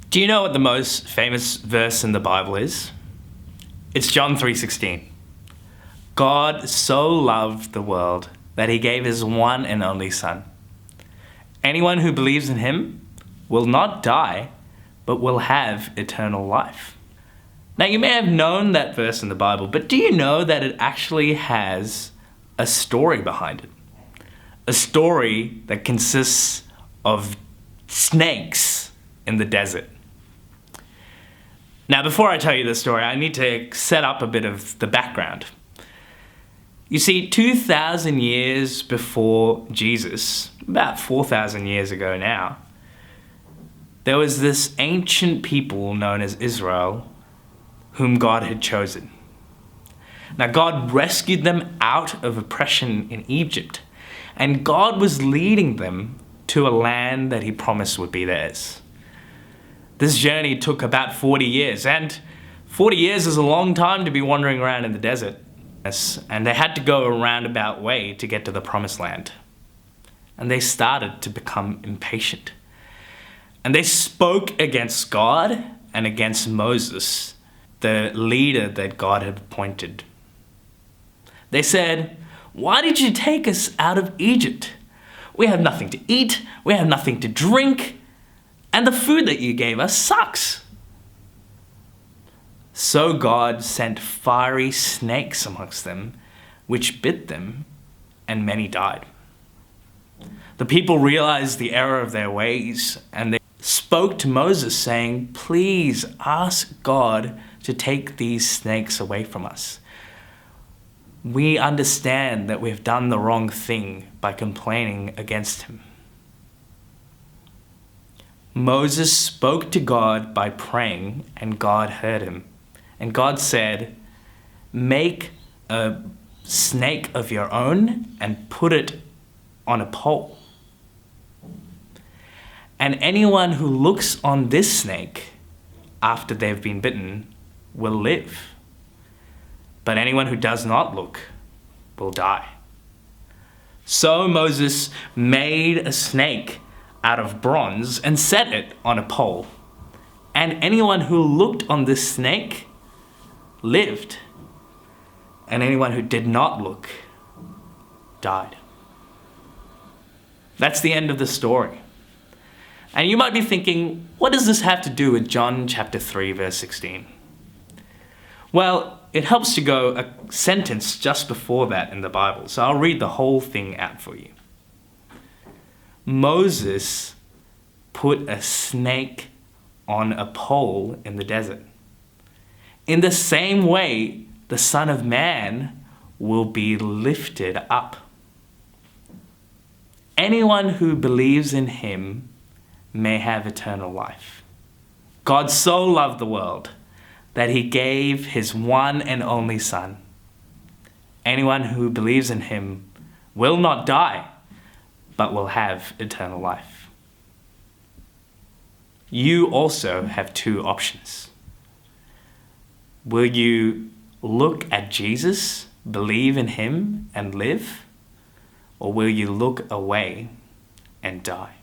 Do you know what the most famous verse in the Bible is? It's John 3:16. God so loved the world that he gave his one and only Son. Anyone who believes in him will not die, but will have eternal life. Now, you may have known that verse in the Bible, but do you know that it actually has a story behind it? A story that consists of snakes in the desert. Now, before I tell you the story, I need to set up a bit of the background. You see, 2,000 years before Jesus, about 4,000 years ago now, there was this ancient people known as Israel whom God had chosen. Now, God rescued them out of oppression in Egypt, and God was leading them to a land that he promised would be theirs. This journey took about 40 years, and 40 years is a long time to be wandering around in the desert. And they had to go a roundabout way to get to the promised land. And they started to become impatient. And they spoke against God and against Moses, the leader that God had appointed. They said, "Why did you take us out of Egypt? We have nothing to eat, we have nothing to drink, and the food that you gave us sucks." So God sent fiery snakes amongst them, which bit them, and many died. The people realized the error of their ways, and they spoke to Moses saying, "Please ask God to take these snakes away from us. We understand that we've done the wrong thing by complaining against him." Moses spoke to God by praying, and God heard him. And God said, "Make a snake of your own and put it on a pole. And anyone who looks on this snake after they've been bitten will live. But anyone who does not look will die." So Moses made a snake out of bronze and set it on a pole. And anyone who looked on this snake lived, and anyone who did not look died. That's the end of the story. And you might be thinking, what does this have to do with John chapter 3, verse 16? Well, it helps to go a sentence just before that in the Bible, so I'll read the whole thing out for you. Moses put a snake on a pole in the desert. In the same way, the Son of Man will be lifted up. Anyone who believes in him may have eternal life. God so loved the world that he gave his one and only Son. Anyone who believes in him will not die, but will have eternal life. You also have two options. Will you look at Jesus, believe in him, and live? Or will you look away and die?